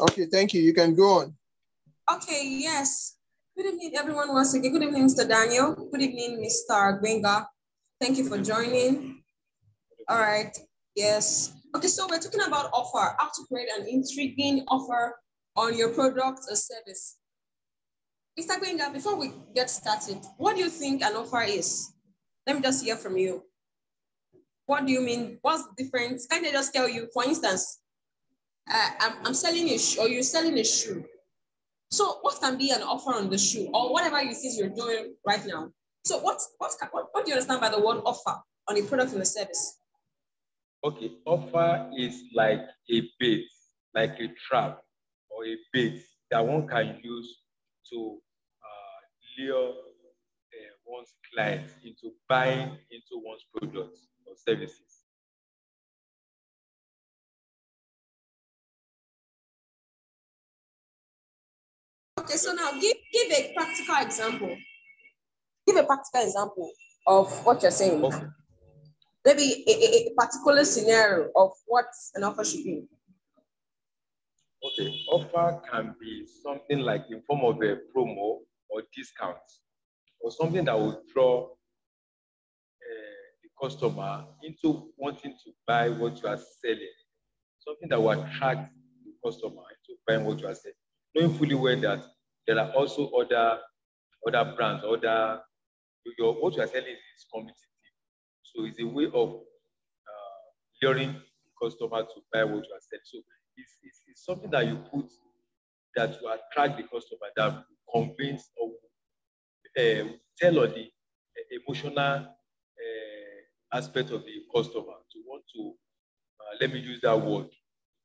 Okay, thank you. You can go on. Okay, yes. Good evening, everyone, once again. Good evening, Mr. Daniel. Good evening, Mr. Gbenga. Thank you for joining. All right, yes. Okay, so we're talking about offer, how to create an intriguing offer on your product or service. Mr. Gbenga, before we get started, what do you think an offer is? Let me just hear from you. What do you mean? What's the difference? Can I just tell you, for instance, I'm selling a shoe, or you're selling a shoe. So what can be an offer on the shoe, or whatever you think you're doing right now? So what do you understand by the word offer on a product and a service? Okay, offer is like a bait, like a trap or a bait that one can use to lure one's clients into buying into one's products or services. Okay, so now give a practical example. Give a practical example of what you're saying. Okay. Maybe a particular scenario of what an offer should be. Okay, offer can be something like in form of a promo or discount, or something that will draw the customer into wanting to buy what you are selling. Something that will attract the customer into buying what you are selling. Knowing fully well that there are also other brands, what you are selling is competitive. So it's a way of luring the customer to buy what you are selling. So it's something that you put that will attract the customer, that will convince or tell on the emotional aspect of the customer to want to, let me use that word,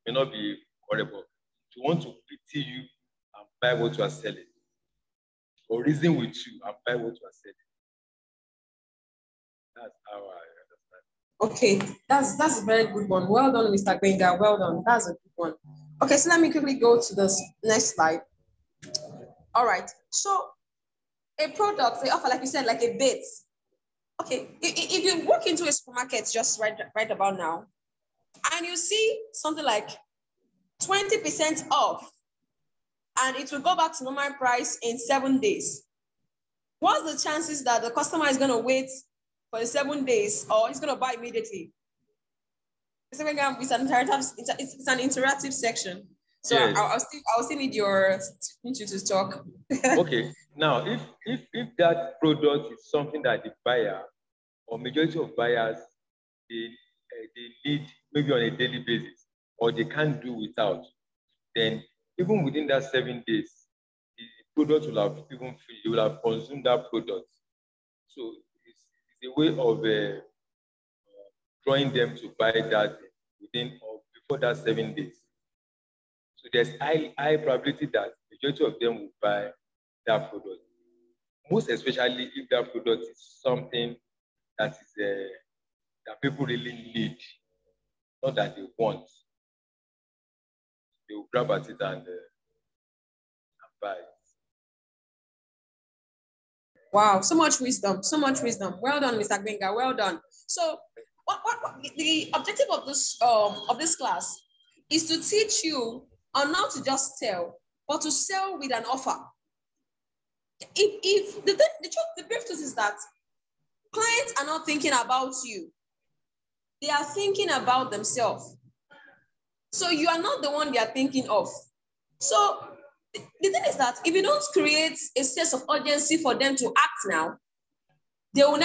may not be horrible, to want to pity you and buy what you are selling, or reason with you and buy what you are selling. That's how I understand. Okay, that's a very good one. Well done, Mr. Gbenga. Well done. That's a good one. Okay, so let me quickly go to this next slide. All right. So a product, they offer, like you said, like a bait. Okay, if you walk into a supermarket just right about now, and you see something like 20% off, and it will go back to normal price in 7 days, what's the chances that the customer is going to wait for the 7 days, or he's going to buy immediately? It's an interactive section. So yes. I'll still need you to talk. Okay. Now, if that product is something that the buyer or majority of buyers they need maybe on a daily basis, or they can't do without, then even within that 7 days, the product will have even finished. You will have consumed that product. So it's a way of drawing them to buy that within or before that 7 days. So there's high probability that majority of them will buy that product. Most especially if that product is something that is that people really need, not that they want. They will grab at it and buy it. Wow, so much wisdom, so much wisdom. Well done, Mr. Gbenga, well done. So what the objective of this class is to teach you on not to just sell, but to sell with an offer. If the brief truth is that clients are not thinking about you, they are thinking about themselves. So you are not the one they are thinking of. So the thing is that if you don't create a sense of urgency for them to act now, it will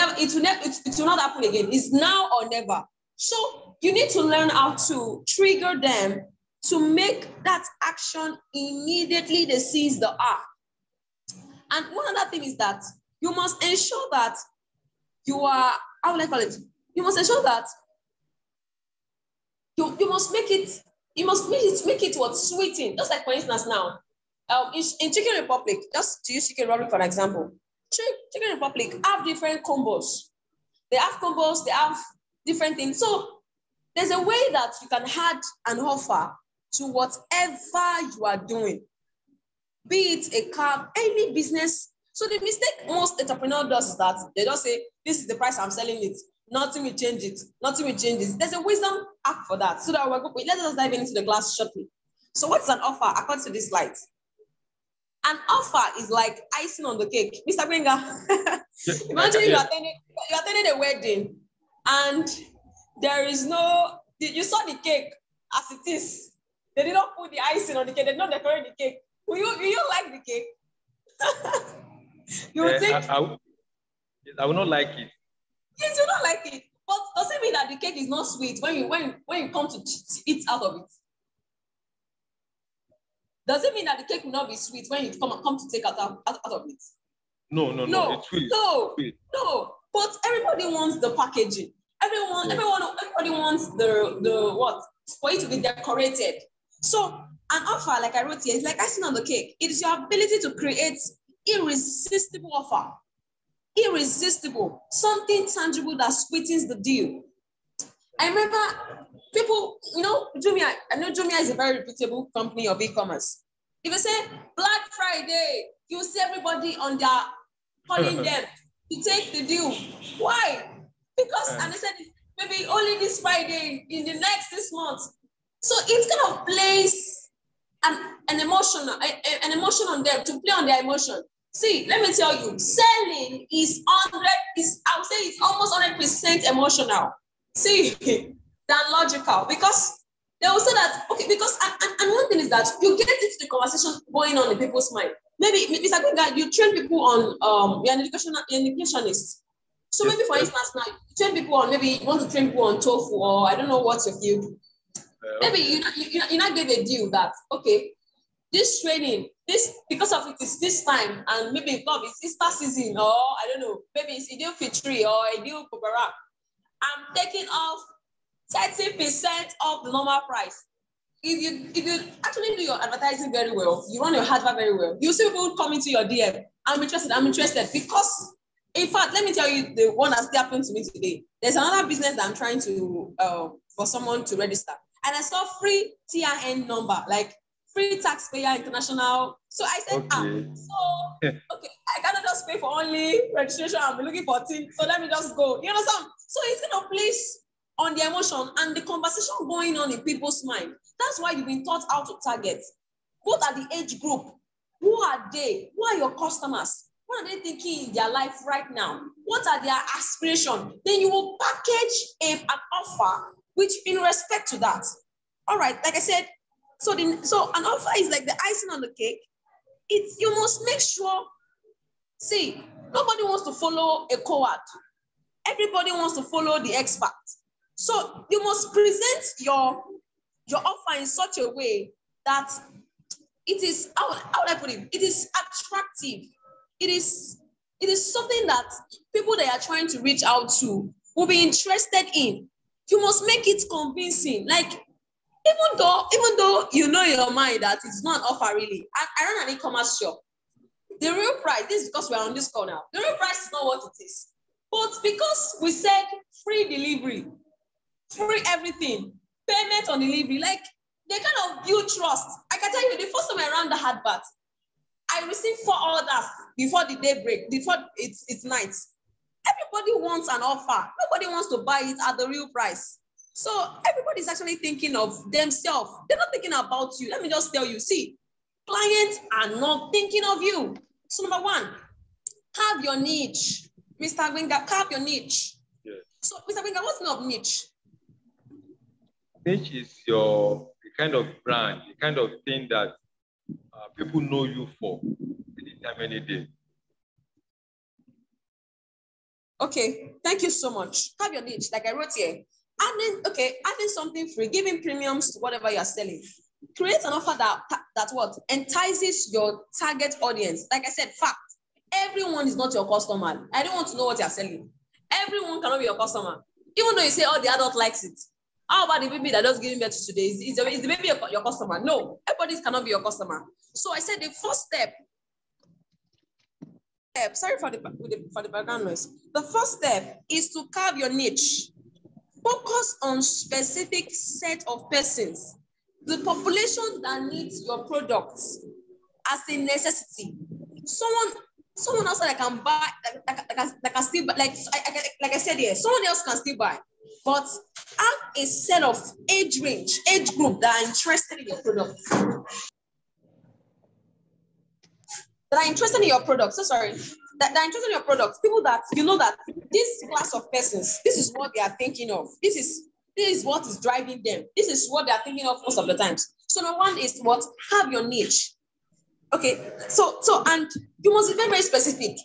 not happen again. It's now or never. So you need to learn how to trigger them to make that action immediately they seize the R. And one other thing is that you must ensure that you are, how will I call it? You must ensure that you must make it what's sweeting. Just like, for instance, now, in Chicken Republic, just to use Chicken Republic for an example, Chicken Republic have different combos. They have combos, they have different things. So there's a way that you can add an offer to whatever you are doing, be it a car, any business. So the mistake most entrepreneurs does is that they just say, this is the price I'm selling it. Nothing will change it. Nothing will change it. There's a wisdom act for that. So that let us dive into the class shortly. So what's an offer according to this slide? An offer is like icing on the cake. Mr. Gbenga, imagine you're attending a wedding and there is no, you saw the cake as it is. They did not put the icing on the cake. They did not decorate the cake. Will you like the cake? You would think? I would not like it. Yes, you don't like it. But does it mean that the cake is not sweet when you come to eat out of it? Does it mean that the cake will not be sweet when you come to take out of it? No. It's sweet. No. But everybody wants the packaging. Everybody wants the what? For it to be decorated. So an offer, like I wrote here, is like icing on the cake. It is your ability to create irresistible offer. Irresistible, something tangible that sweetens the deal. I remember people, Jumia, I know Jumia is a very reputable company of e-commerce. If you say Black Friday, you see everybody on their calling them to take the deal. Why? Because, and they said, maybe only this Friday, in the next 6 months. So it kind of plays an emotion on them, to play on their emotion. See, let me tell you, selling is I would say it's almost 100% emotional. See, than logical, because they will say that, okay, because, and one thing is that you get into the conversation going on in people's mind. Maybe, Mr. Gbenga, you train people on, you're an educationist. So maybe, for instance, now, you train people on, maybe you want to train people on tofu, or I don't know what's your field. Maybe you not give a deal that, okay, this training, because of it is this time, and maybe it's Easter season, or I don't know, maybe it's Idil Fitri or Idil Kubara. I'm taking off 30% of the normal price. If you actually do your advertising very well, you run your advert very well, you see people come into your DM. I'm interested because, in fact, let me tell you the one that's happened to me today. There's another business that I'm trying to for someone to register, and I saw free TIN number, like free taxpayer international. So I said, okay, I cannot just pay for only registration. I'm looking for things, so let me just go. You understand? So it's kind of place on the emotion and the conversation going on in people's mind. That's why you've been taught how to target. What are the age group? Who are they? Who are your customers? What are they thinking in their life right now? What are their aspirations? Then you will package an offer which in respect to that. All right, like I said, so an offer is like the icing on the cake. You must make sure, see, nobody wants to follow a coward. Everybody wants to follow the expert. So you must present your offer in such a way that it is, how would I put it? It is attractive. It is something that people that are trying to reach out to will be interested in. You must make it convincing. Like, even though you know in your mind that it's not an offer really. I run an e-commerce shop. The real price, this is because we're on this call now. The real price is not what it is. But because we said free delivery, free everything, payment on delivery, like they kind of build trust. I can tell you, the first time I ran the advert, I received 4 orders before the day break, before it's night. Everybody wants an offer. Nobody wants to buy it at the real price. So everybody's actually thinking of themselves. They're not thinking about you. Let me just tell you, see, clients are not thinking of you. So number 1, carve your niche. Mr. Gbenga, carve your niche. Yes. So Mr. Gbenga, what's the meaning of niche? Niche is the kind of brand, the kind of thing that people know you for anytime, any day. Okay, thank you so much. Have your niche, like I wrote here. Adding something free, giving premiums to whatever you're selling. Create an offer that what? Entices your target audience. Like I said, fact, everyone is not your customer. I don't want to know what you're selling. Everyone cannot be your customer. Even though you say, oh, the adult likes it. How about the baby that just giving birth today? Is the baby your customer? No, everybody cannot be your customer. So I said the first step, sorry for the background noise. The first step is to carve your niche. Focus on specific set of persons, the population that needs your products as a necessity. Someone else that can buy, that can still buy, like I said here, someone else can still buy, but have a set of age group that are interested in your product. That are interested in your product. So sorry. That are interested in your product. People that you know that this class of persons, this is what they are thinking of. This is what is driving them. This is what they are thinking of most of the times. So number one is what? Have your niche. Okay. So and you must be very, very specific.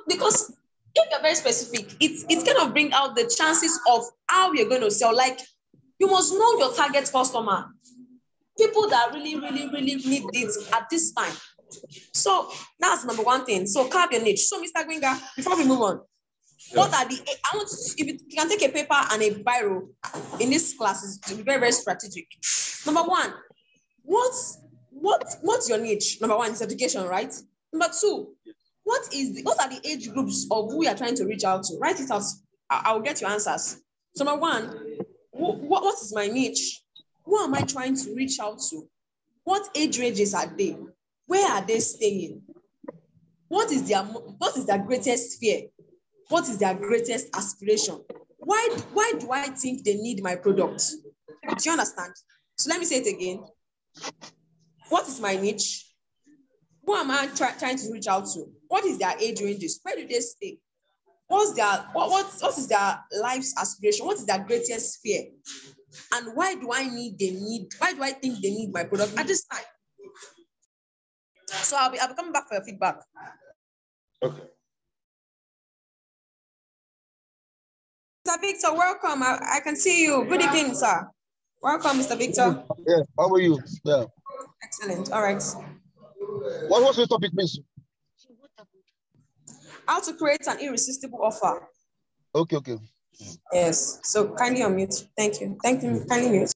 Because if you're very specific, it's kind of bring out the chances of how you're going to sell. Like you must know your target customer. People that really, really, really need this at this time. So that's number one thing. So carve your niche. So Mr. Gringa, before we move on, what are the, I want to, if you can take a paper and a biro in this class, is to be very, very strategic. Number one, what's your niche? Number one is education, right? Number two, what are the age groups of who you are trying to reach out to? Write it out. I'll get your answers. So number one, what is my niche? Who am I trying to reach out to? What age ranges are they? Where are they staying? What is their greatest fear? What is their greatest aspiration? Why do I think they need my product? Do you understand? So let me say it again. What is my niche? Who am I trying to reach out to? What is their age ranges? Where do they stay? What is their life's aspiration? What is their greatest fear? And why do I think they need my product at this time? So I'll be coming back for your feedback. Okay. Mr. Victor, welcome. I can see you. Good evening, sir. Welcome, Mr. Victor. Yeah, how are you? Yeah. Excellent. All right. What was the topic, please? How to create an irresistible offer. Okay. Yes. So kindly unmute. Thank you. Kindly mute.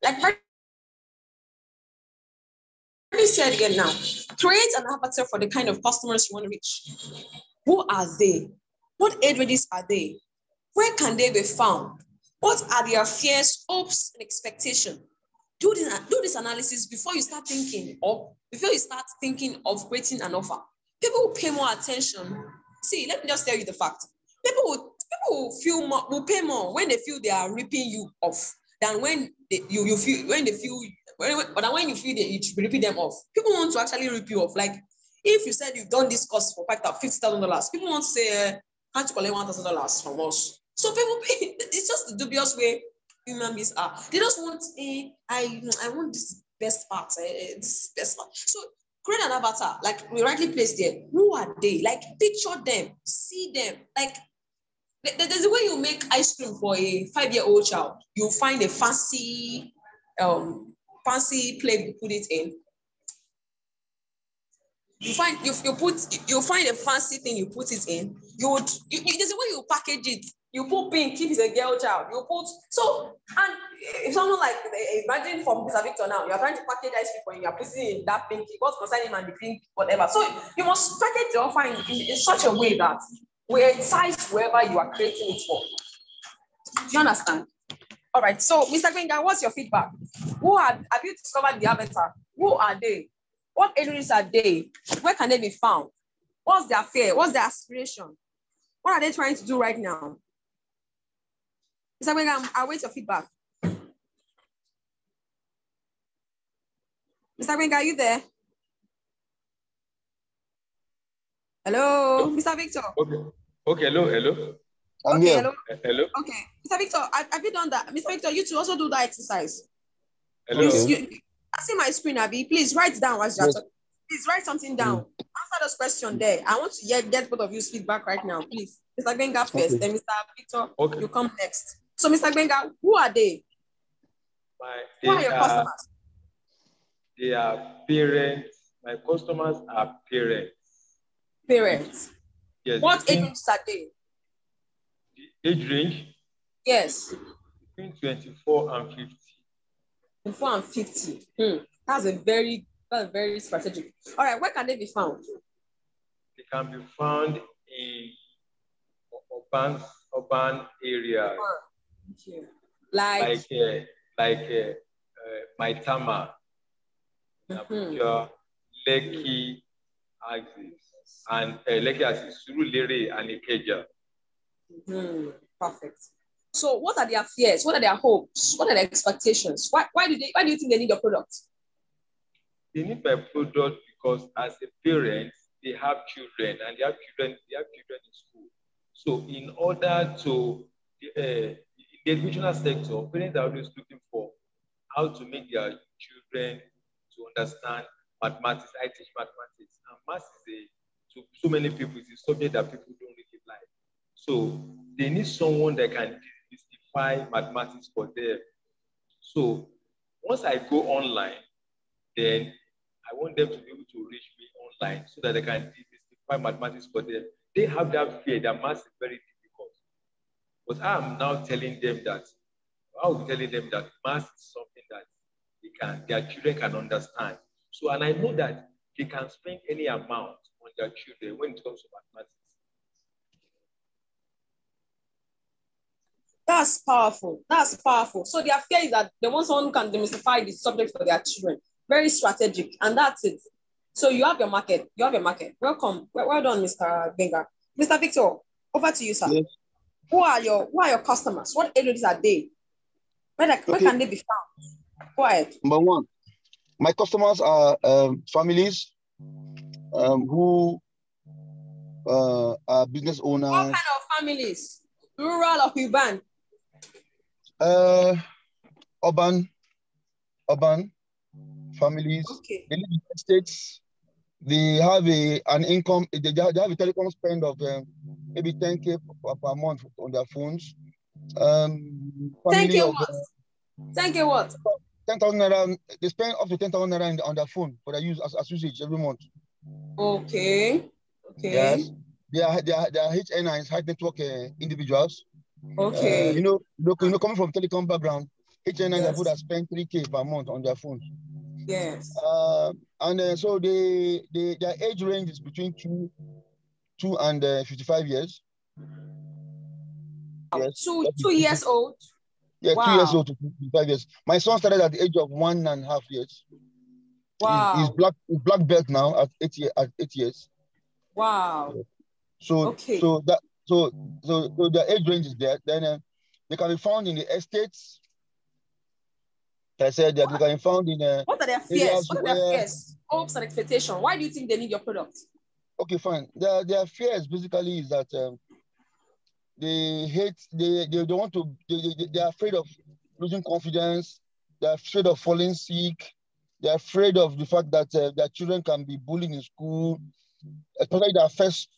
Like I said again now, create an avatar for the kind of customers you want to reach. Who are they? What age ranges are they? Where can they be found? What are their fears, hopes, and expectations? Do this analysis before you start thinking of creating an offer. People will pay more attention. See, let me just tell you the fact. People will pay more when they feel they are ripping you off than when you feel when you feel that you should be ripping them off. People want to actually rip you off. Like if you said you've done this course for $50,000, people want to say, can't you collect $1,000 from us? So people pay. It's just the dubious way human beings are. They just want I want this best part, this best part. So create an avatar, like we rightly placed there. Who are they? Like picture them, see them. Like there's a way you make ice cream for a 5-year-old child. You find a fancy plate you put it in. You find a fancy thing you put it in. There's a way you package it. You put pink, if it's a girl child. And if someone like, imagine from Mr. Victor now, you're trying to package ice cream for him, you're putting it in that pink, what's concerning him and the pink, whatever. So you must package the offer in such a way that will excite whoever you are creating it for. Do you understand? All right. So, Mr. Gringa, what's your feedback? Have you discovered the avatar? Who are they? What areas are they? Where can they be found? What's their fear? What's their aspiration? What are they trying to do right now? Mr. Gringa, I'll wait your feedback. Mr. Gringa, are you there? Hello, Mr. Victor. Okay. Hello. I'm okay, here. Hello. Okay, Mr. Victor, have you done that? Mr. Victor, you two also do that exercise. Hello. Okay. I see my screen, Abby. Please write down as you're talking. Please write something down. Answer those questions there. I want to get both of you feedback right now, please. Mr. Gbenga first, then Mr. Victor, you come next. So, Mr. Gbenga, who are they? Who are your customers? They are parents. My customers are parents. Parents. Yes. What ages are they? The age range? Yes. Between 24 and 50. 24 and 50. That's a very strategic. All right, where can they be found? They can be found in urban areas. Like Maitama, Abuja, Lekki axis, and Lekki axis, Surulere and Ikeja. Perfect. So, what are their fears? What are their hopes? What are their expectations? Why do you think they need your product? They need my product because as a parent, they have children and they have children in school. So in order to, in the educational sector, parents are always looking for how to make their children to understand mathematics. I teach mathematics, and math is to so many people, it's a subject that people don't really like. So they need someone that can demystify mathematics for them. So once I go online, then I want them to be able to reach me online so that they can demystify mathematics for them. They have that fear that math is very difficult. But I'm now telling them that, math is something that their children can understand. So, and I know that they can spend any amount on their children when it comes to mathematics. That's powerful. That's powerful. So their fear is that they want someone who can demystify the subject for their children. Very strategic, and that's it. So you have your market. Welcome. Well done, Mr. Benga. Mr. Victor, over to you, sir. Yes. Who are your customers? What areas are they? Where can they be found? Go ahead. Number one, my customers are families who are business owners. What kind of families? Rural or urban? Urban families. Okay. They live in estates. They have an income. They have a telecom spend of maybe 10K per month on their phones. 10K what? 10K what? 10,000 naira. They spend up to 10,000 naira on their phone for their use as usage every month. Okay. Yes. They are HNIs, high network individuals. Okay. Coming from telecom background, HNIs Yes. are good at spend 3K per month on their phones. Yes. So their age range is between 2 and 55 years. Yes. 2 years old. Yeah, wow. 2 years old to 55 years. My son started at the age of 1.5 years. Wow. He's black belt now at 8 years. Wow. So okay. So the age range is there. Then they can be found in the estates. I said that they can be found in what are their fears? What are their fears? Hopes and expectations. Why do you think they need your product? Okay, fine. Their fears basically is that they're afraid of losing confidence. They're afraid of falling sick. They're afraid of the fact that their children can be bullied in school, especially their first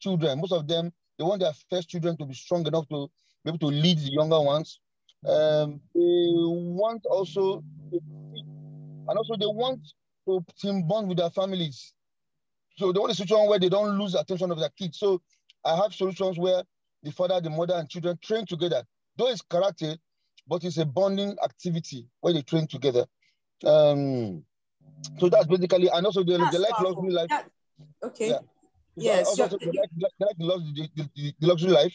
children. Most of them, they want their first children to be strong enough to be able to lead the younger ones. They want also, they want to team bond with their families. So they want a situation where they don't lose attention of their kids. So I have solutions where the father, the mother, and children train together. Though it's karate, but it's a bonding activity where they train together. So that's basically, and also they like luxury life. Okay. Yeah. Yes. Also, they like the luxury life.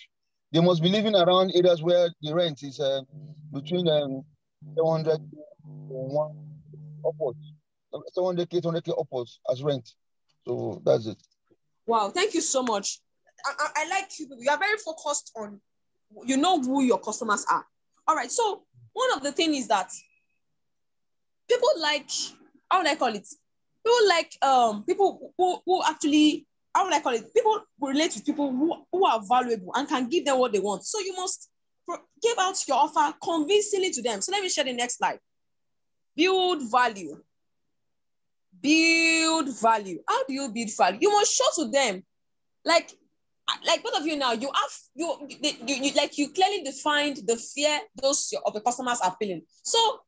They must be living around areas where the rent is between 700 upwards, 700K, 800K upwards as rent. So that's it. Wow, thank you so much. I like you. You are very focused on, who your customers are. All right. So one of the things is that people like, how would I call it? People like people who actually, how would I call it? People relate with people who are valuable and can give them what they want. So you must give out your offer convincingly to them. So let me share the next slide. Build value. Build value. How do you build value? You must show to them, like both of you now, you clearly defined the fear those of the customers are feeling. So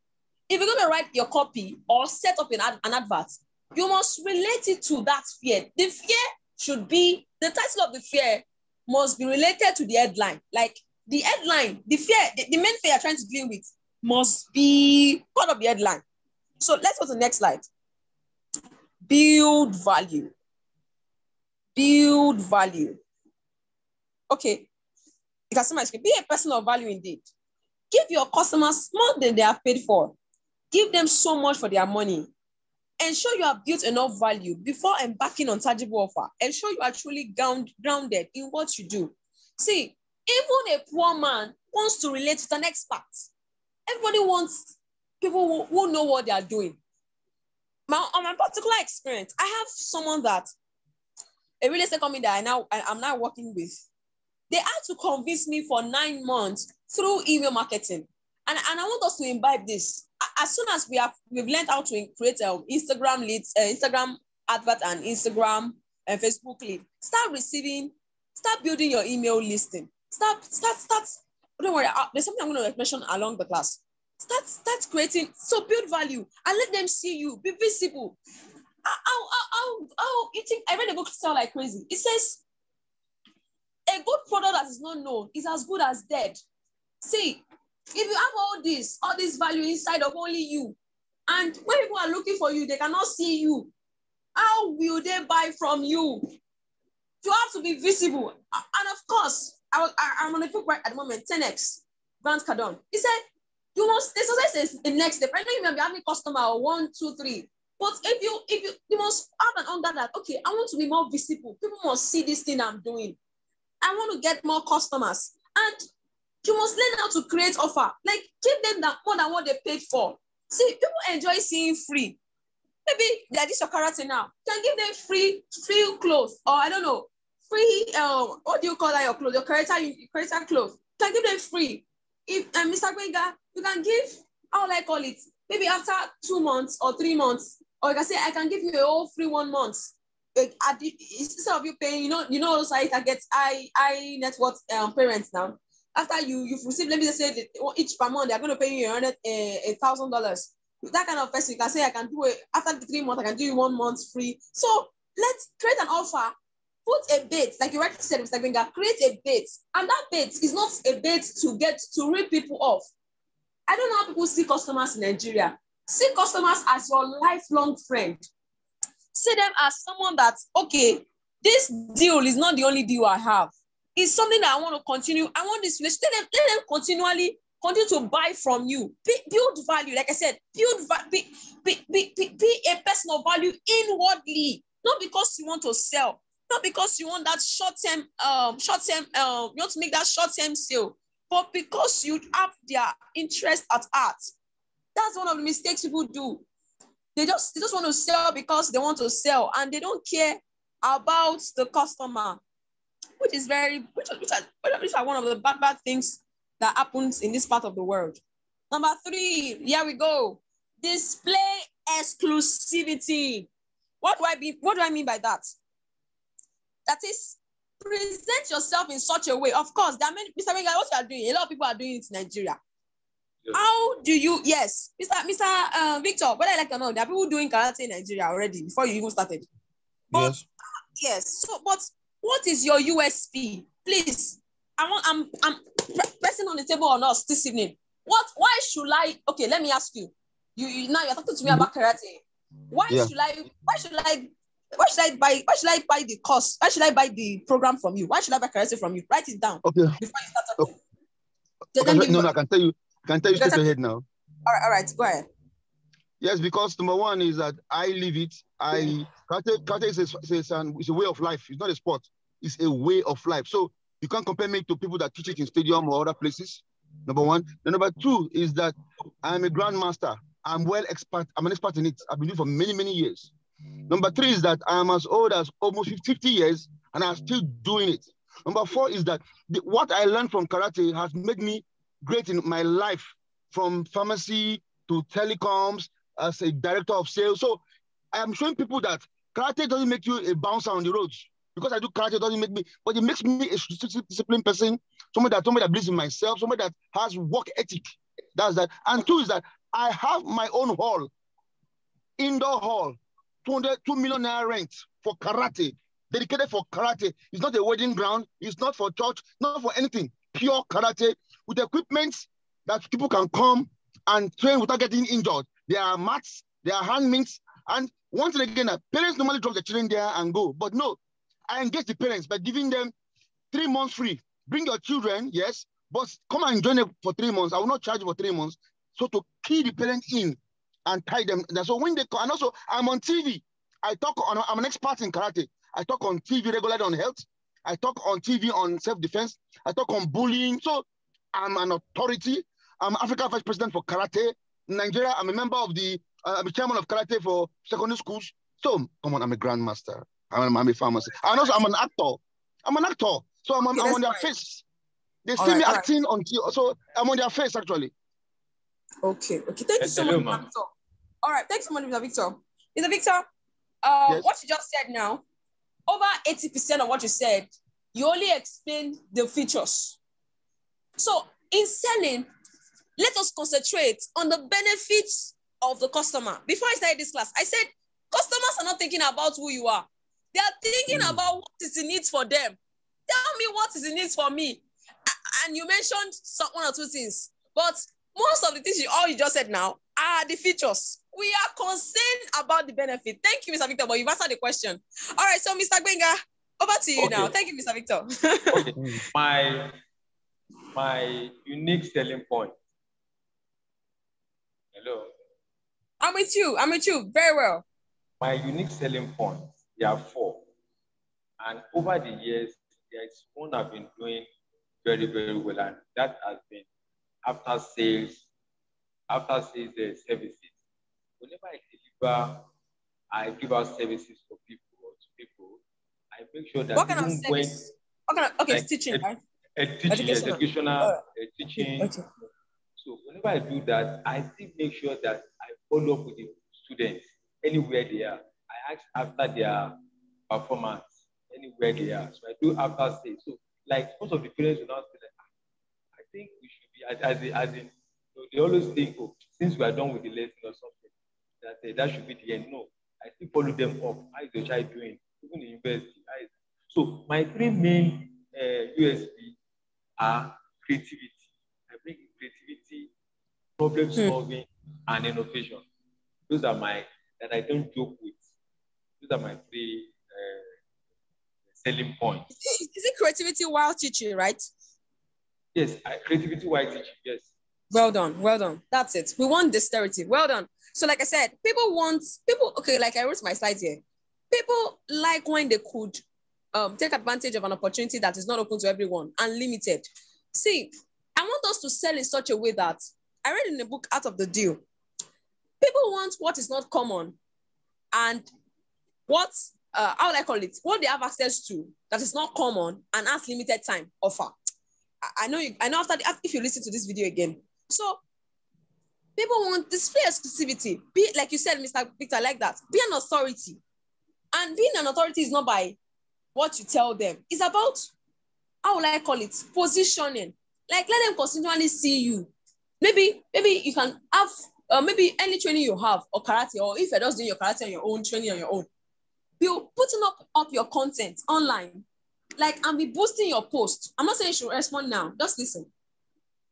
if you're going to write your copy or set up an advert, you must relate it to that fear. The fear should be, the title of the fear must be related to the headline. Like the headline, the main fear you're trying to deal with must be part of the headline. So let's go to the next slide. Build value. Build value. Okay. You can see my screen. Be a person of value indeed. Give your customers more than they have paid for. Give them so much for their money. Ensure you have built enough value before embarking on tangible offer. Ensure you are truly grounded in what you do. See, even a poor man wants to relate with an expert. Everybody wants people who know what they are doing. On my particular experience, I have someone that, a real estate company that I'm now working with. They had to convince me for 9 months through email marketing. And I want us to imbibe this. As soon as we've learned how to create Instagram leads, Instagram advert and Instagram and Facebook lead, start building your email listing. Start. Don't worry, there's something I'm going to mention along the class. Start creating, so build value and let them see you, be visible. You think I read a book sell like crazy? It says a good product that is not known is as good as dead. See, if you have all this value inside of only you, and when people are looking for you, they cannot see you, how will they buy from you? You have to be visible. And of course, I'm on a book right at the moment, 10x, Grant Cardone. He said, you must, this is the next step. I know you may be having customer 1, 2, 3. But if you must have an hunger that, okay, I want to be more visible. People must see this thing I'm doing. I want to get more customers. And you must learn how to create offer. Like, give them that more than what they paid for. See, people enjoy seeing free. Maybe they're this your character now. You can give them free clothes, or I don't know, free, what do you call that, your clothes, your character clothes. You can give them free. If Mr. Gwenga, you can give, how will I call it? Maybe after 2 months or 3 months, or you can say, I can give you a whole free 1 month. Instead of you paying, you know, also I get high net worth parents now. After you've received, let me just say each per month, they're going to pay you $1,000. That kind of person, you can say, I can do it after the 3 months, I can do you 1 month free. So let's create an offer. Put a bait, like you rightly said, Mr. Gbenga, create a bait. And that bait is not a bait to rip people off. I don't know how people see customers in Nigeria. See customers as your lifelong friend. See them as someone that, okay, this deal is not the only deal I have. It's something that I want to continue. I want this relationship. Let them continue to buy from you. Build value. Like I said, be a person of value inwardly. Not because you want to sell. Not because you want that short-term, you want to make that short-term sale, but because you have their interest at heart. That's one of the mistakes people do. They just want to sell because they want to sell, and they don't care about the customer, which are one of the bad things that happens in this part of the world. Number 3, here we go. Display exclusivity. What do I mean by that? That is, present yourself in such a way. Of course, there are many, Mr. Menga, what you are doing, a lot of people are doing it in Nigeria. Yes. How do you, yes, Mr. Victor, whether I like or not, there are people doing karate in Nigeria already before you even started. But, yes. So, but what is your USP? Please, I'm pressing on the table on us this evening. Why should I, okay, let me ask you. You now you're talking to me about karate. Why should I buy the course? Why should I buy the program from you? Why should I buy karate from you? Write it down before you start talking. Okay. No, I can tell you straight ahead now. All right, go ahead. Yes, because number 1 is that I live it. Karate is a way of life. It's not a sport. It's a way of life. So you can't compare me to people that teach it in stadium or other places. Number 1. Then number 2 is that I'm a grandmaster. I'm an expert in it. I've been doing it for many, many years. Number 3 is that I am as old as almost 50 years and I'm still doing it. Number 4 is that what I learned from karate has made me great in my life, from pharmacy to telecoms, as a director of sales. So I'm showing people that karate doesn't make you a bouncer on the roads. Because I do karate, it doesn't make me, but it makes me a disciplined person, somebody that believes in myself, somebody that has work ethic. That's that. And 2 is that I have my own hall, indoor hall, 2 million naira rent for karate. dedicated for karate. It's not a wedding ground. It's not for church, not for anything. Pure karate with equipment that people can come and train without getting injured. There are mats, there are hand mints, and once and again, parents normally drop their children there and go. But no, I engage the parents by giving them 3 months free. Bring your children, yes, but come and join them for 3 months. I will not charge you for 3 months. So to key the parents in and tie them. So when they come, and also I'm on TV. I'm an expert in karate. I talk on TV regularly on health. I talk on TV on self-defense. I talk on bullying. So I'm an authority. I'm Africa Vice President for Karate. In Nigeria, I'm a member of I'm a chairman of karate for secondary schools. So come on, I'm a grandmaster. I'm a pharmacist. And also I'm an actor. I'm an actor. So I'm on their face. They see me acting on TV. So I'm on their face actually. Okay. Thank you so much, Mr. Victor. All right. Thanks so much, Mr. Victor. Mr. Victor, yes. What you just said now, over 80% of what you said, you only explained the features. So in selling, let us concentrate on the benefits of the customer. Before I started this class, I said, customers are not thinking about who you are. They are thinking about what is the needs for them. Tell me what is the needs for me. And you mentioned one or two things, but most of the things all you just said now are the features. We are concerned about the benefit. Thank you, Mr. Victor, but you've answered the question. All right, so Mr. Gbenga, over to you now. Thank you, Mr. Victor. Okay. My unique selling point. Hello. I'm with you. Very well. My unique selling points, there are 4. And over the years, there is one I've been doing very, very well. And that has been after sales services. Whenever I deliver, I give out services for people or to people. I make sure that what kind of service? Like teaching, right? Teaching, educational teaching. Okay. So whenever I do that, I still make sure that I follow up with the students anywhere they are. I ask after their performance anywhere they are. So I do after sales. So like most of the parents will now say that I think we should be as in they always think, oh, since we are done with the lesson or something, that should be the end. No, I still follow them up. How is the child doing? Even in university. So my 3 main USP are creativity. I bring creativity, problem solving, and innovation. Those are that I don't joke with. Those are my 3 selling points. Is it creativity while teaching, right? Yes, creativity while teaching, yes. Well done. That's it. We want dexterity. Well done. So like I said, okay, like I wrote my slides here. People like when they could take advantage of an opportunity that is not open to everyone and limited. See, I want us to sell in such a way that I read in the book Out of the Deal. People want what is not common and what they have access to that is not common and has limited time offer. I know if you listen to this video again. So people want display exclusivity. Be like you said, Mr. Victor, like that. Be an authority. And being an authority is not by what you tell them. It's about, positioning. Like let them continually see you. Maybe you can have maybe any training you have or karate, or if you're just doing your karate on your own, training on your own, be putting up your content online, and be boosting your post. I'm not saying you should respond now. Just listen.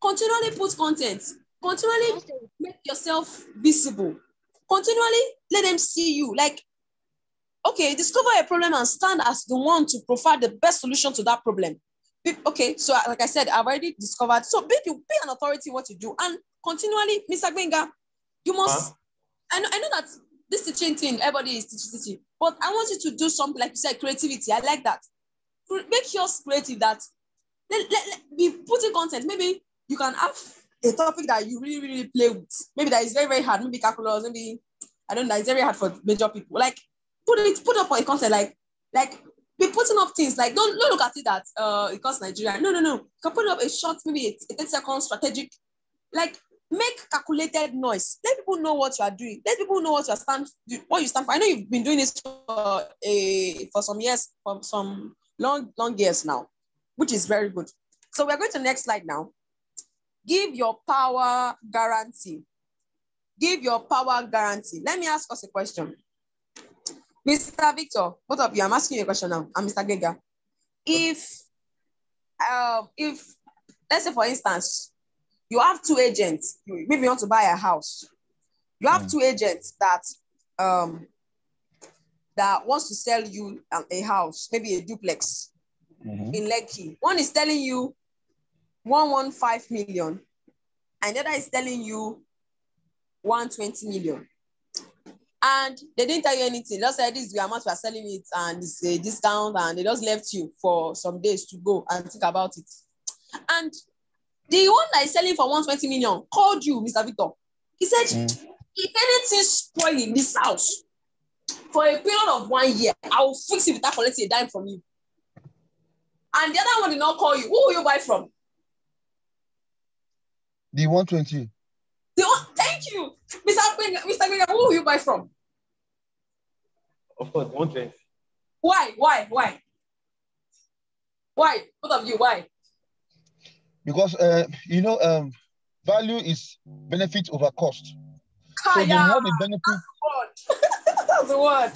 Continually put content. Continually make yourself visible. Continually let them see you. Discover a problem and stand as the one to provide the best solution to that problem. Okay, so like I said, I've already discovered. So be an authority in what you do. And continually, Mr. Gbenga, you must, I know that this teaching thing, everybody is teaching, but I want you to do something, like you said, creativity. I like that. Make yours creative, that be putting content. Maybe you can have a topic that you really, really play with. Maybe that is very, very hard. Maybe calculus, maybe, I don't know, it's very hard for major people. Put up a content, be putting up things, don't look at it that it costs Nigeria. No. You can put up a short, maybe a 10-second strategic, make calculated noise. Let people know what you are doing. Let people know what you stand for. I know you've been doing this for some years, for some long years now, which is very good. So we're going to the next slide now. Give your power guarantee. Give your power guarantee. Let me ask us a question. Mr. Victor, both of you, I'm asking you a question now. I'm Mr. Gega. If let's say for instance, you have two agents, maybe you want to buy a house. You have two agents that wants to sell you a house, maybe a duplex in Lekki. One is telling you 115 million, and the other is telling you 120 million. And they didn't tell you anything. They just said this is the amount we are selling it, and it's a discount, and they just left you for some days to go and think about it. And the one that is selling for 120 million called you, Mr. Victor. He said, if anything spoil in this house for a period of 1 year, I will fix it without collecting a dime from you. And the other one did not call you. Who will you buy from? The 120. Thank you. Mr. Gega, who will you buy from? Of course, 120. Why? Why? Both of you, why? Because, value is benefit over cost. So the more the benefit... That's the word.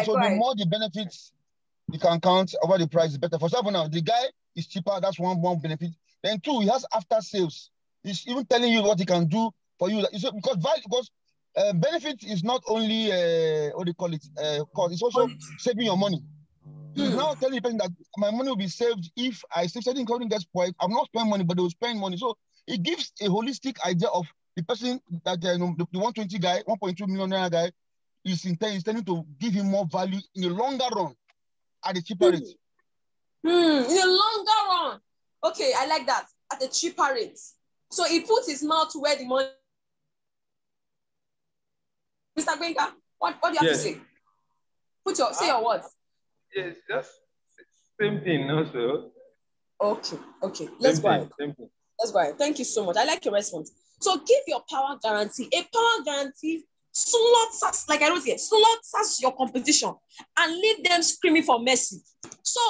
The more the benefits you can count over the price, is better. For example, now, the guy is cheaper. That's one benefit. Then two, he has after sales. He's even telling you what he can do for you. Because benefit is not only what do you call it? Cost. It's also saving your money. He's now telling the person that my money will be saved if I save something, including gets spoiled. I'm not spending money, but they will spend money. So it gives a holistic idea of the person that the 120 guy, 1.2 million naira guy is intending to give him more value in the longer run at a cheaper rate. In the longer run. Okay, I like that. At a cheaper rate. So he puts his mouth where the money. Mr. Gbenga, what do you have to say? Say your words. Yes, just same thing also. Okay. Let's go ahead. Let's go ahead. Thank you so much. I like your response. So give your power guarantee. A power guarantee slaughters, like I wrote here, slaughters your competition and leave them screaming for mercy. So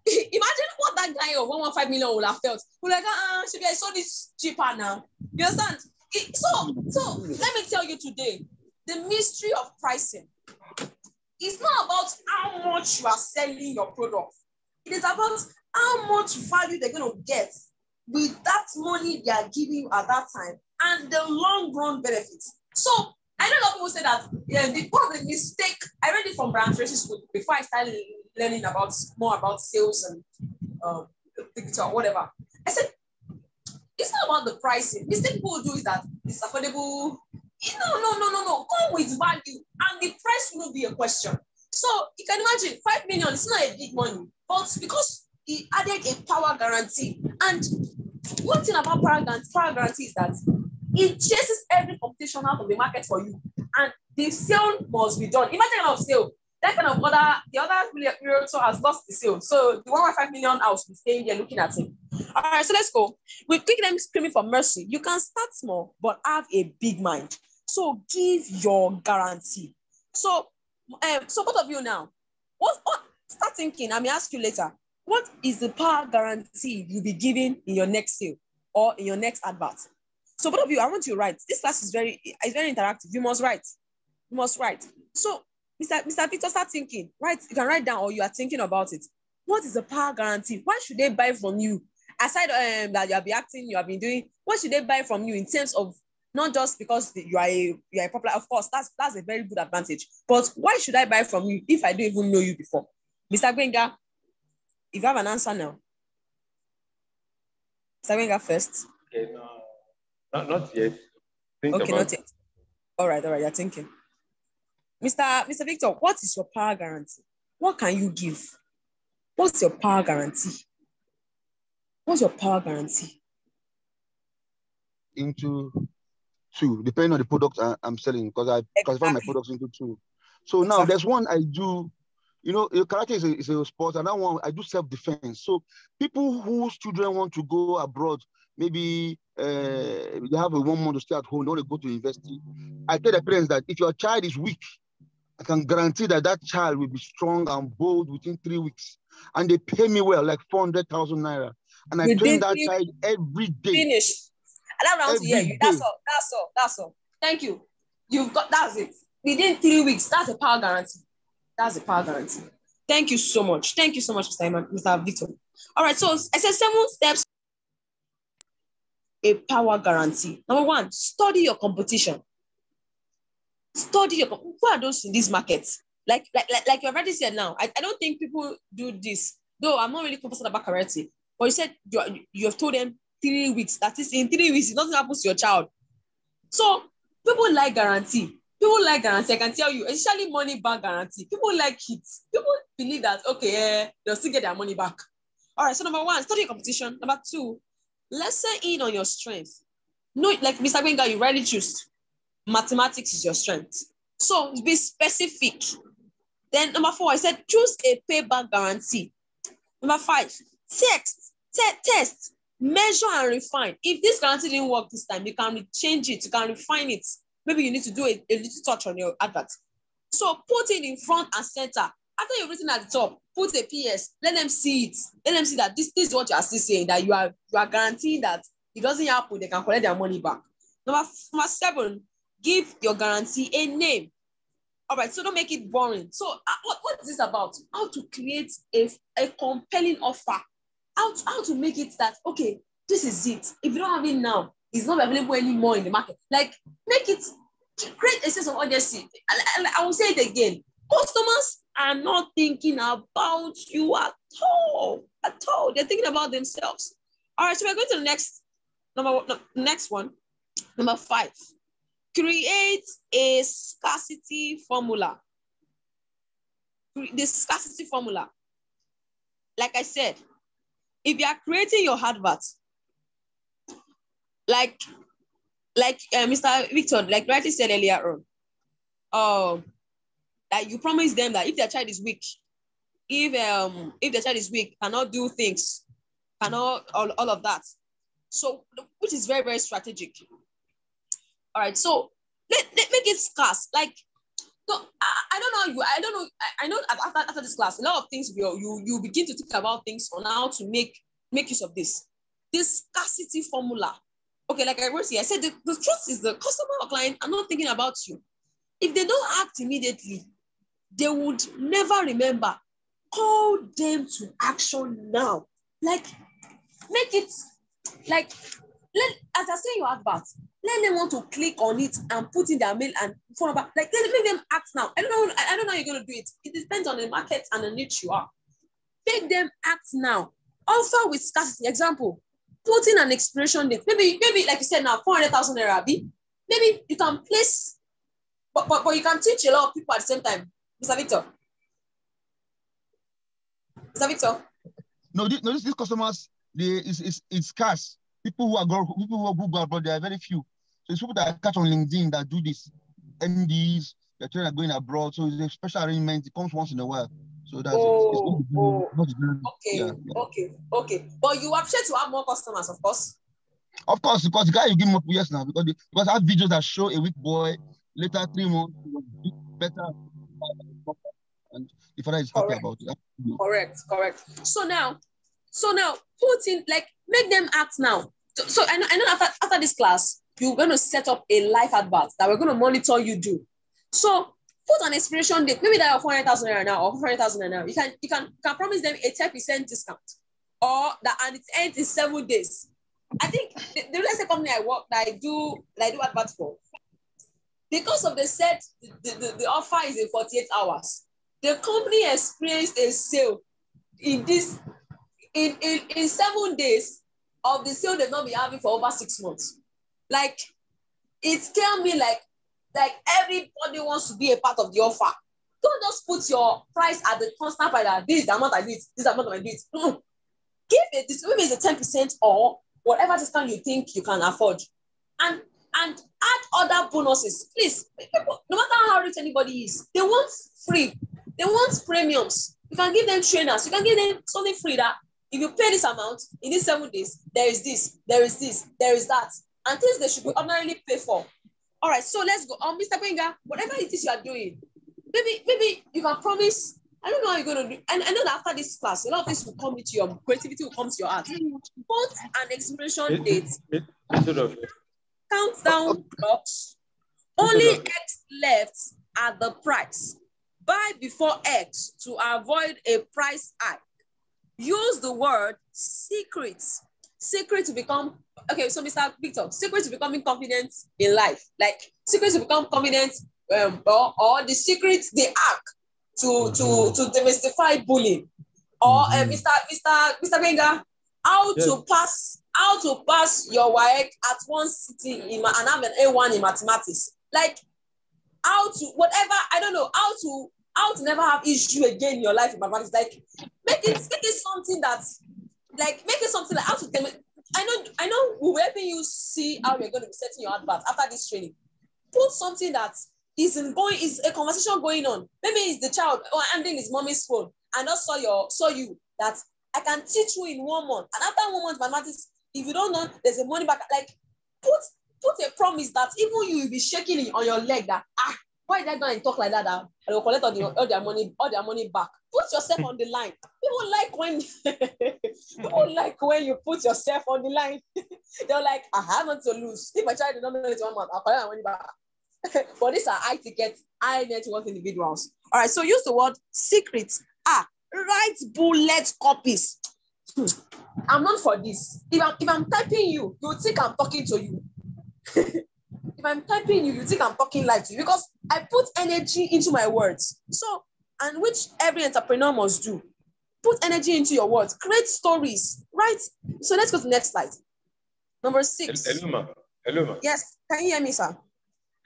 imagine what that guy of 115 million would have felt. We're like, should I saw this cheaper now? You understand? So let me tell you today, the mystery of pricing is not about how much you are selling your product. It is about how much value they're going to get with that money they are giving you at that time and the long run benefits. So I know a lot of people say that the mistake, I read it from Brand Tracy School before I started learning more about sales and whatever. I said, it's not about the pricing. Mistake people do is that it's affordable. No. Go with value and the price will not be a question. So you can imagine 5 million, it's not a big money, but because he added a power guarantee. And one thing about power guarantee is that it chases every competition out of the market for you. And the sale must be done. Imagine a sale. That kind of the other realtor has lost the sale. So the 1.5 million house will stay there looking at him. All right, so let's go. With quick them screaming for mercy, you can start small, but have a big mind. So give your guarantee. So both of you now, what start thinking, I may ask you later, what is the power guarantee you'll be giving in your next sale or in your next advert? So both of you, I want you to write. This class is very interactive. You must write. So Mr. Victor, start thinking. Write. You can write down or you are thinking about it. What is the power guarantee? Why should they buy from you? Aside that you have been acting, you have been doing, what should they buy from you in terms of not just because you are a popular, of course, that's a very good advantage. But why should I buy from you if I don't even know you before? Mr. Gbenga, if you have an answer now. Mr. Gbenga first. Okay, no, not yet. Not yet. All right, you're thinking. Mr. Victor, what is your power guarantee? What can you give? What's your power guarantee? What's your power guarantee? Into two, depending on the product I'm selling, because I classify my products into two. So now there's one I do, your character is a sport, and that one I do self-defense. So people whose children want to go abroad, maybe they have a 1 month to stay at home, they want to go to university. I tell the parents that if your child is weak, I can guarantee that child will be strong and bold within 3 weeks. And they pay me well, like 400,000 naira. And I train that child every day. Finish. And that round to hear you. That's all. Thank you. You've got, that's it. Within 3 weeks, that's a power guarantee. That's the power guarantee. Thank you so much. Thank you so much, Mr. Victor. All right, so I said 7 steps. A power guarantee. Number 1, study your competition. Study your, who are those in these markets? Like you already said now, I don't think people do this, though I'm not really concerned about karate. But you said you have told them 3 weeks. That is, in 3 weeks, nothing happens to your child. So people like guarantee. People like guarantee. I can tell you, especially money back guarantee. People like it. People believe that, okay, they'll still get their money back. All right, so number 1, study your competition. Number 2, lesson in on your strength. No, like Mr. Gbenga, you already choose. Mathematics is your strength. So be specific. Then number 4, I said choose a payback guarantee. Number 5, test, measure and refine. If this guarantee didn't work this time, you can change it, you can refine it. Maybe you need to do a little touch on your advert. So put it in front and center. After you've written at the top, put a PS, let them see it. Let them see that this is what you are still saying, that you are guaranteeing that it doesn't happen, they can collect their money back. Number 7, give your guarantee a name. All right, so don't make it boring. So what is this about? How to create a compelling offer. How to make it that, okay, this is it. If you don't have it now, it's not available anymore in the market. Like, make it, create a sense of urgency. I will say it again. Customers are not thinking about you at all. At all. They're thinking about themselves. All right, so we're going to the next one. Number 5. Create a scarcity formula. The scarcity formula. Like I said, if you are creating your advert, like Mr. Victor, like rightly said earlier on, that you promise them that if their child is weak, if their child is weak, cannot do things, cannot all of that. So, which is very, very strategic. All right, so make it scarce. Like, so I know after this class, a lot of things you begin to think about things on how to make use of this scarcity formula. Okay, like I wrote here, I said the truth is the customer or client are not thinking about you. If they don't act immediately, they would never remember. Call them to action now. Like, make it like, as I say your advert, let them want to click on it and put in their mail and phone number. Like, make them act now. I don't know how you're going to do it. It depends on the market and the niche you are. Make them act now. Offer with scarcity. Example, put in an expiration date. Maybe like you said now, 400,000 naira. Maybe you can place, but you can teach a lot of people at the same time. Mr. Victor. Mr. Victor. No, these customers, it's scarce. People who go abroad, there are very few. So it's people that catch on LinkedIn that do this. MDs, they're trying to going abroad. So it's a special arrangement. It comes once in a while. So that's it. Okay. But you appreciate to have more customers, of course. Of course, because the guy you give him up, yes now, because I have videos that show a weak boy, later 3 months, better, and the father is happy about it. Correct. So now put in, like, make them act now. So I know after this class, you're going to set up a live advert that we're going to monitor you do. So put an expiration date, maybe that of 400,000 naira now or 400,000 naira now. You can promise them a 10% discount, or that, and it ends in 7 days. I think the real estate company I work that I do adverts for, because of the offer is in 48 hours. The company experienced a sale in 7 days of the sale they've not been having for over 6 months. Like, it scared me, like everybody wants to be a part of the offer. Don't just put your price at the constant price that this is the amount I do it, this is the amount I do it. Give it this, maybe it's a 10% or whatever discount you think you can afford. And add other bonuses. Please, people, no matter how rich anybody is, they want free. They want premiums. You can give them trainers. You can give them something free that if you pay this amount in these 7 days, there is this, there is this, there is that. And things they should be ordinarily pay for. All right, so let's go. Mr. Gbenga, whatever it is you are doing, maybe you can promise. I don't know how you're going to do. And I know that after this class, a lot of things will come into your creativity, will come to your heart. Put an expiration date. Countdown blocks. Only X left at the price. Buy before X to avoid a price hike. Use the word secrets. Secret to become, okay, so Mr. Victor, secret to becoming confident in life. Like secret to become confident, or the secret, the hack to demystify bullying. Or Mr. Benga, how to pass your WAEC at one sitting in and have an A1 in mathematics. Like how to whatever, I don't know, how to never have issue again in your life in mathematics. Like make it something that's like make it something like how to I know we're helping you see how you're going to be setting your advert after this training. Put something that is a conversation going on. Maybe it's the child handing his mommy's phone and just saw you that I can teach you in 1 month. And after 1 month mathematics, if you don't know, there's a money back. Like put a promise that even you will be shaking on your leg that why did I go and talk like that? I will collect all their money back. Put yourself on the line. People like when you put yourself on the line. They're like, I have nothing to lose. If my child did not know it 1 month, I'll collect my money back. But these are high ticket, high net worth individuals. All right, so use the word secrets. Write bullet copies. I'm not for this. If I'm typing you think I'm talking to you. If I'm typing you think I'm talking live to you because I put energy into my words. So, and which every entrepreneur must do. Put energy into your words. Create stories, right? So let's go to the next slide. Number 6. Hello, ma. Hello, ma. Yes, can you hear me, sir?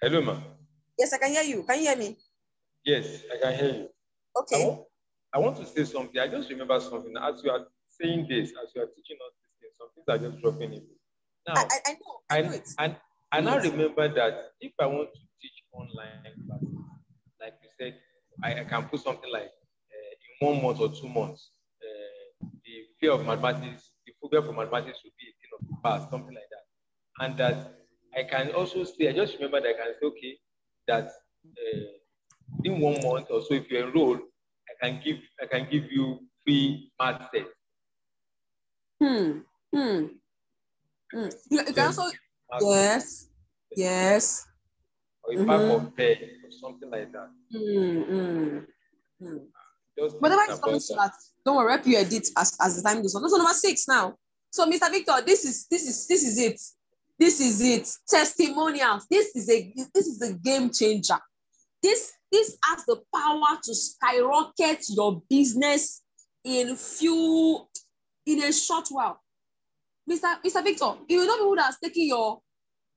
Hello, ma. Yes, I can hear you. Can you hear me? Yes, I can hear you. Okay. I want to say something. I just remember something. As you are saying this, as you are teaching us this thing, some things are just dropping in. Now, I know it. And I remember that if I want to teach online classes, like you said, I can put something like in 1 month or 2 months, the fear of mathematics, the phobia for mathematics would be a thing of the past, something like that. And that I can also say, I just remember that I can say, okay, that in 1 month or so, if you enroll, I can give you free math test. You can also yes. Or a pack of pen or something like that. Whatever is coming to that, don't worry, help you edit as the time goes on. So number 6 now. So Mr. Victor, this is it. This is it. Testimonials. This is a game changer. This has the power to skyrocket your business in a short while. Mr. Victor, you know people that has taken your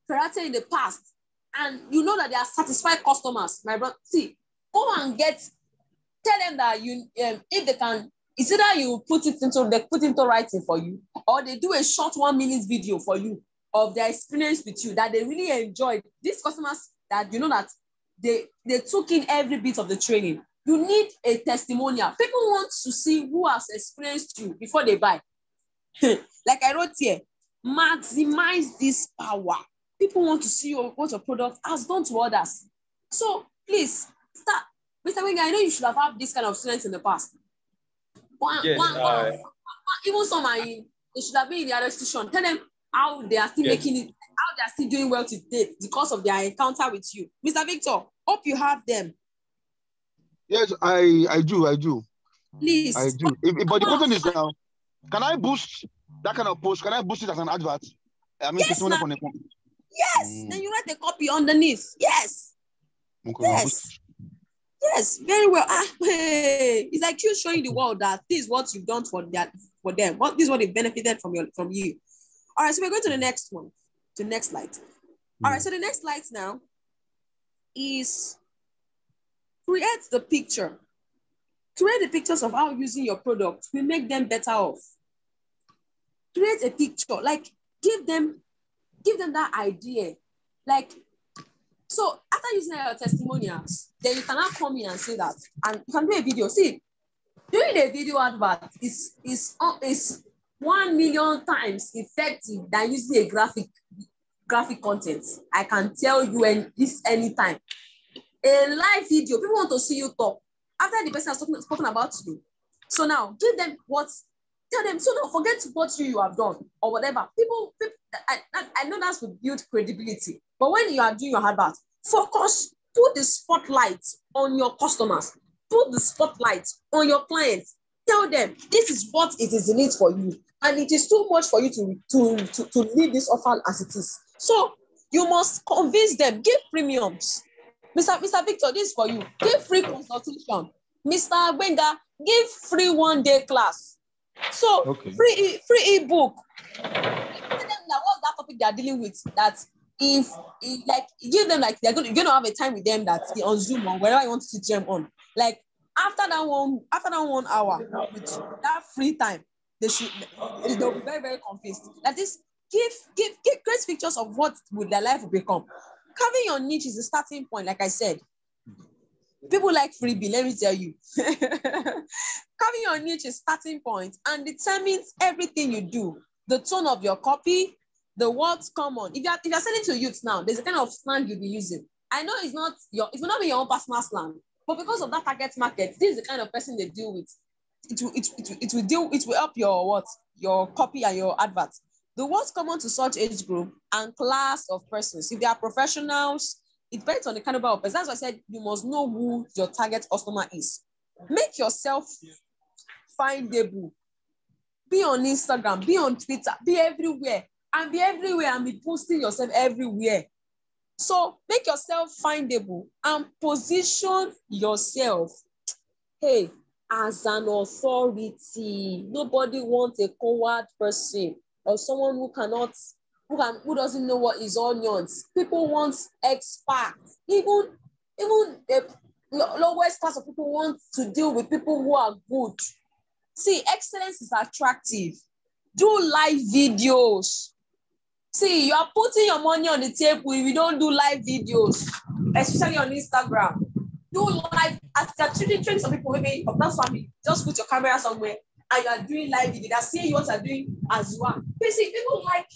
karate in the past, and you know that they are satisfied customers. My brother, see, go and tell them that if they can, it's either you put into writing for you, or they do a short 1 minute video for you of their experience with you that they really enjoyed. These customers that you know that they took in every bit of the training. You need a testimonial. People want to see who has experienced you before they buy. Like I wrote here, maximize this power. People want to see what your product has done to others. So please start. Mr. Winger, I know you should have had this kind of students in the past. Even some they should have been in the other institution. Tell them how they are still making it, how they are still doing well today because of their encounter with you. Mr. Victor, hope you have them. Yes, I do. Please. I do. But the question is now, can I boost that kind of post? Can I boost it as an advert? I mean, yes, testimony from the company. Yes. Then you write a copy underneath. Yes. Yes. Yes, very well. It's like you showing the world that this is what you've done for them. This is what they benefited from you. All right, so we're going to the next one, to the next slide. All right, so the next slide now is create the picture. Create the pictures of how using your product will make them better off. Create a picture, like give them that idea. Like, so after using your testimonials, then you cannot come in and say that, and you can do a video. See, doing a video advert is 1 million times effective than using a graphic content. I can tell you this anytime. A live video, people want to see you talk after the person has spoken about you. So now give them tell them, so don't forget what you have done or whatever. People I know that's to build credibility, but when you are doing your advert, focus, put the spotlight on your customers. put the spotlight on your clients. Tell them this is what it is in it for you, and it is too much for you to leave this offer as it is. So you must convince them. Give premiums. Mr. Victor, this is for you. Give free consultation. Mr. Benga, give free 1-day class. So free ebook. Tell them that what's that topic they are dealing with. That if like give them like you're going to have a time with them that on Zoom or wherever you want to teach them on. Like after that 1 hour with that free time, they'll be very, very confused. That is, give great pictures of what would their life will become. Carving your niche is the starting point, like I said. People like freebie, let me tell you. Carving your niche is starting point and determines everything you do. The tone of your copy, the words common. If you're selling to youths now, there's a kind of slang you'll be using. I know it will not be your own personal slang, but because of that target market, this is the kind of person they deal with. It will help your copy and your adverts. The words common to such age group and class of persons. If they are professionals, it depends on the caliber of person. That's why I said you must know who your target customer is. Make yourself findable. Be on Instagram, be on Twitter, be everywhere and be posting yourself everywhere. So make yourself findable and position yourself, hey, as an authority. Nobody wants a coward person or someone who doesn't know what is onions. People want experts. Even the lowest class of people want to deal with people who are good. See, excellence is attractive. Do live videos. See, you are putting your money on the table if you don't do live videos, especially on Instagram. Do live, as you're training some people, maybe of that family, just put your camera somewhere and you are doing live video. They're seeing what you're doing as you are. Basically, people like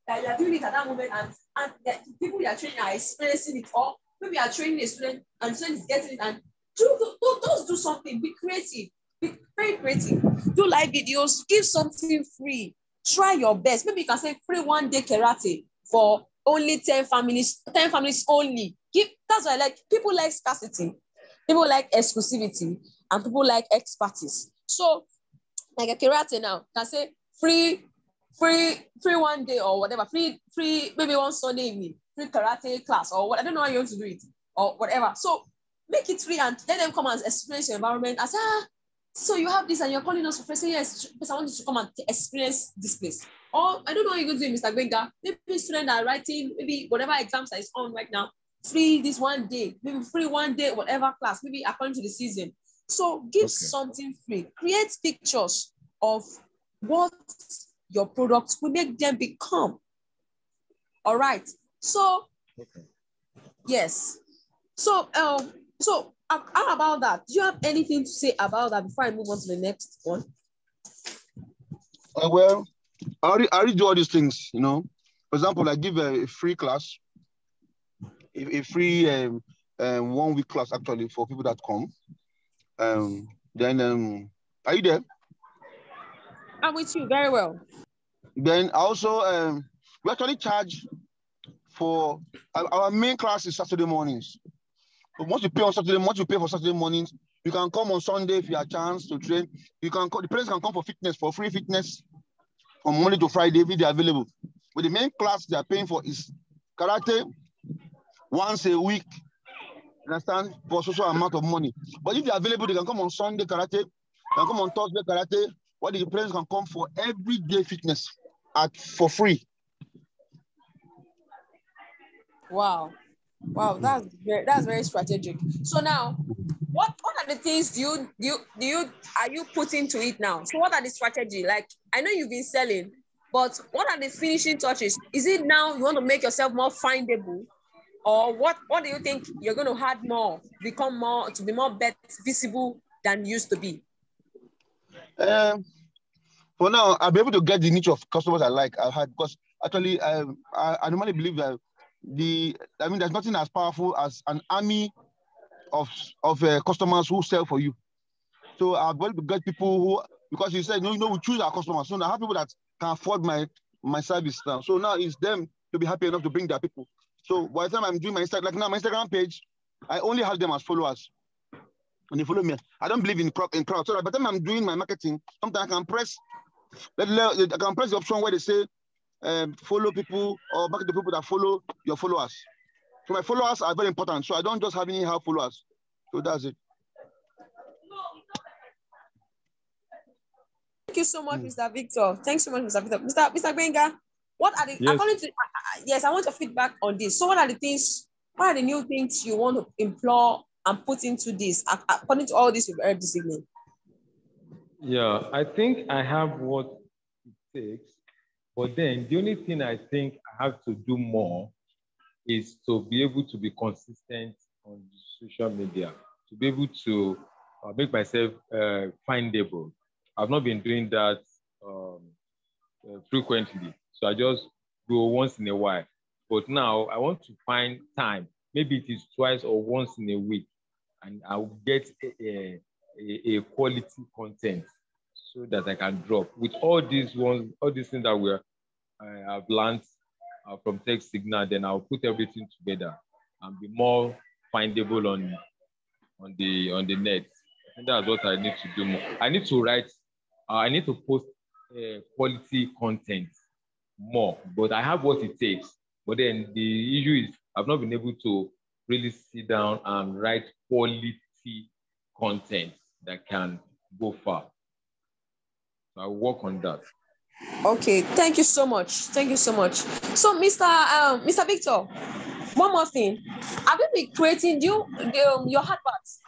that you're doing it at that moment, and the people you are training are experiencing it, or maybe you are training a student and the student is getting it, and do something. Be creative. Be very creative. Do live videos. Give something free. Try your best. Maybe you can say free 1-day karate for only 10 families. 10 families only. That's why I like. People like scarcity. People like exclusivity, and people like expertise. So, like a karate now, can say free 1 day or whatever. Free maybe one Sunday evening. Free karate class or what. I don't know how you want to do it or whatever. So make it free and let them come and experience your environment. I say, so you have this and you're calling us for free. Say, yes, because I want you to come and experience this place. Or I don't know what you're going to do, Mr. Gwenga. Maybe students are writing, maybe whatever exams that is on right now, free this 1 day, maybe free 1 day, whatever class, maybe according to the season. So give something free. Create pictures of what your products will make them become. All right. So, yes. So, how about that? Do you have anything to say about that before I move on to the next one? Well, I already do all these things, you know. For example, I give a free class, a free 1-week class actually for people that come. Then, are you there? I'm with you very well. Then also, we actually charge for our main class is Saturday mornings. But once you pay for Saturday mornings, you can come on Sunday if you have a chance to train. The parents can come for fitness, for free fitness from Monday to Friday if they're available. But the main class they are paying for is karate once a week. Understand? For social amount of money. But if they're available, they can come on Sunday karate, they can come on Thursday karate. What the parents can come for everyday fitness for free. Wow, that's very strategic. So now, what are the things are you putting to it now? So what are the strategy? Like, I know you've been selling, but what are the finishing touches? Is it now you want to make yourself more findable, or what do you think you're going to add more, to be more visible than you used to be? For now, I'll be able to get the niche of customers I like. I've had, because actually I normally believe that there's nothing as powerful as an army of customers who sell for you. So I'll be able to get people who, because you said, we choose our customers. So now I have people that can afford my service now. So now it's them to be happy enough to bring their people. So by the time I'm doing my Instagram, like now my Instagram page, I only have them as followers. and they follow me. I don't believe in crowd. So by the time I'm doing my marketing, sometimes I can press the option where they say follow people or market the people that follow your followers. So my followers are very important. So I don't just have any half followers. So that's it. Thank you so much, Mr. Victor. Thanks so much, Mr. Victor. Mr. Benga, what are the, according to, yes, I want your feedback on this. So what are the new things you want to employ and put into this, according to all this you've heard this evening? Yeah, I think I have what it takes, but then the only thing I think I have to do more is to be able to be consistent on social media, to be able to make myself findable. I've not been doing that frequently, so I just go once in a while. But now I want to find time. Maybe it is twice or once in a week, and I'll get a quality content so that I can drop. With all these things that I have learned from Tech Signal, then I'll put everything together and be more findable on the net. I think that's what I need to do more. I need to write. I need to post quality content more, but I have what it takes. But then the issue is I've not been able to really sit down and write quality content that can go far. So I'll work on that. Okay, thank you so much. Thank you so much. So, Mr. Victor, one more thing. Have you been creating your adverts?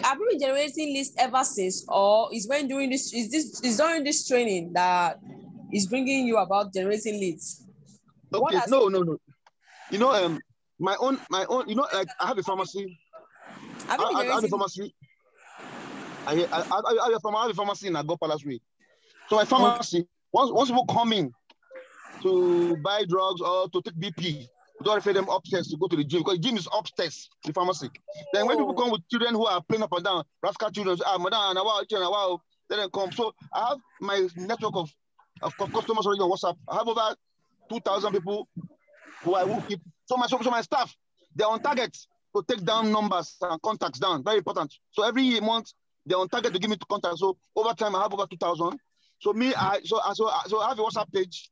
Have you been generating lists ever since, or is during this training that is bringing you about generating leads? Okay, no. You know, my own. You know, like I have a pharmacy. I have a pharmacy. I have a pharmacy in Agbo Palace Way. So my pharmacy, once people come in to buy drugs or to take BP, we don't refer them upstairs to go to the gym, because the gym is upstairs, the pharmacy. Then when people come with children who are playing up and down, rascal children, madam, let them come. So I have my network of customers already on WhatsApp. I have over 2,000 people who I will keep. So my staff, they're on target to take down numbers and contacts down. Very important. So every month they're on target to give me contacts. So over time I have over 2,000. So I have a WhatsApp page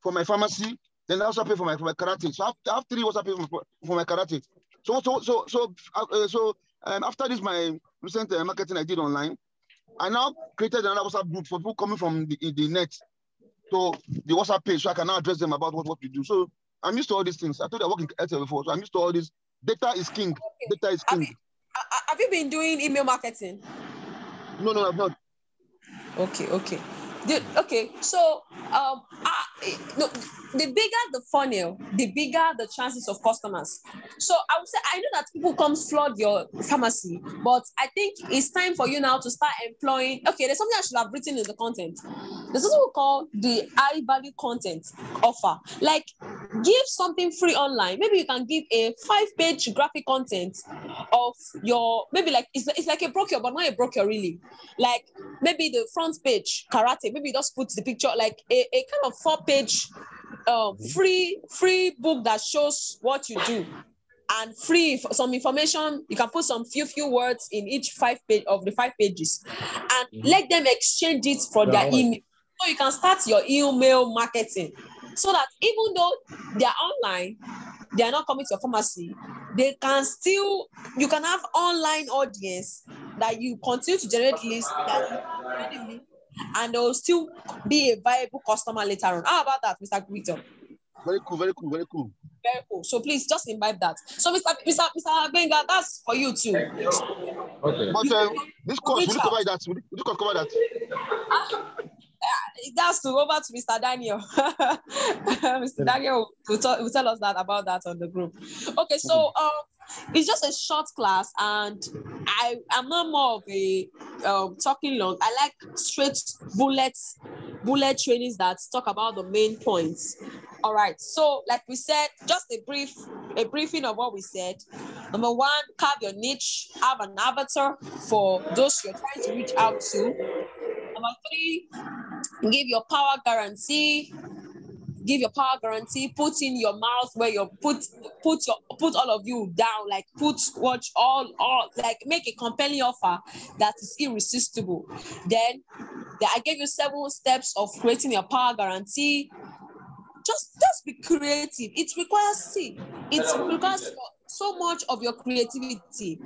for my pharmacy. Then I also pay for my karate. So I have 3 WhatsApp pages for my karate. So after this, my recent marketing I did online, I now created another WhatsApp group for people coming from the net to the WhatsApp page, so I can now address them about what we do. So I'm used to all these things. I told you I work in Airtel before, so I'm used to all this. Data is king. Okay. Data is king. Have you been doing email marketing? No, I've not. Okay. So the bigger the funnel, the bigger the chances of customers. So I would say, I know that people come flood your pharmacy, but I think it's time for you now to start employing. Okay, there's something I should have written in the content. There's something we call the high value content offer. Like, give something free online. Maybe you can give a 5-page graphic content of your, maybe like it's like a brochure, but not a brochure really. Like maybe the front page karate, maybe you just put the picture, like a kind of 4-page free book that shows what you do, and free some information. You can put some few words in each 5 page of the 5 pages, and let them exchange it for their email. So you can start your email marketing, so that even though they are online, they are not coming to your pharmacy, they can still, you can have online audience that you continue to generate leads, and they will still be a viable customer later on. How about that, Mr. Victor? Very cool. Very cool. So please just imbibe that. So Mr. Benga, that's for you too. Okay. But this course, will you cover that? Will you cover that? That's to over to Mr. Daniel. Mr. Daniel will tell us about that on the group. Okay, so it's just a short class, and I'm not more of a talking long. I like straight bullet trainings that talk about the main points. All right. So, like we said, just a briefing of what we said. Number 1, carve your niche, have an avatar for those you're trying to reach out to. Number 3, give your power guarantee. give your power guarantee, put in your mouth where you put all of you down, like watch all like make a compelling offer that is irresistible. Then I gave you 7 steps of creating your power guarantee. Just be creative. It requires so much of your creativity.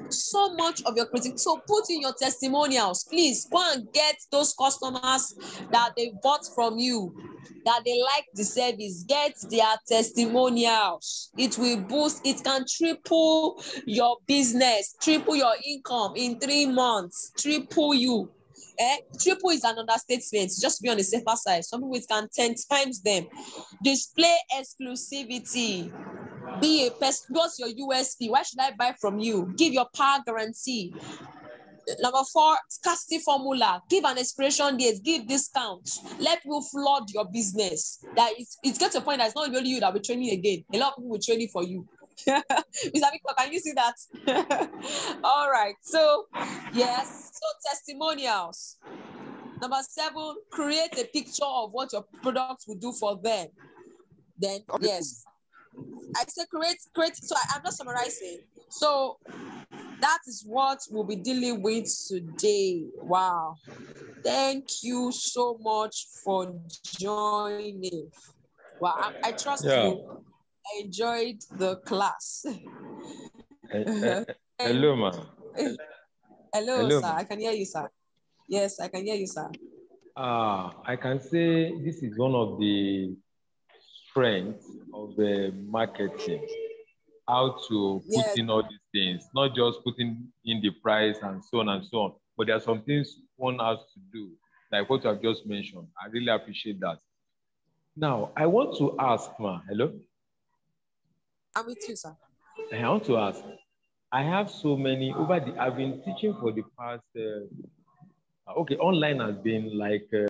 So much of your creativity. So put in your testimonials. Please go and get those customers that they bought from you, that they like the service. Get their testimonials. It will boost, it can triple your business, triple your income in 3 months, triple you. Triple is an understatement. Just be on the safer side. Some people it can 10 times them. Display exclusivity. Be a person. What's your USP? Why should I buy from you? Give your power guarantee. Number 4, scarcity formula. Give an expiration date. Give discounts. Let people flood your business. That it gets to a point that it's not only you that will train you again. A lot of people will train you for you. Mr. Victor, can you see that? All right. So, yes. So, testimonials. Number 7, create a picture of what your product will do for them. Then, okay. Yes. I said create. So, I'm not summarizing. So, that is what we'll be dealing with today. Wow. Thank you so much for joining. Wow. I trust you. I enjoyed the class. Hello, ma. Hello, sir. I can hear you, sir. Yes, I can hear you, sir. I can say this is one of the strengths of the marketing. How to put in all these things, not just putting in the price and so on, but there are some things one has to do, like what you have just mentioned. I really appreciate that. Now, I want to ask, ma. Hello? I'm with you, sir. I want to ask, I have so many, I've been teaching for the past, okay, online has been like,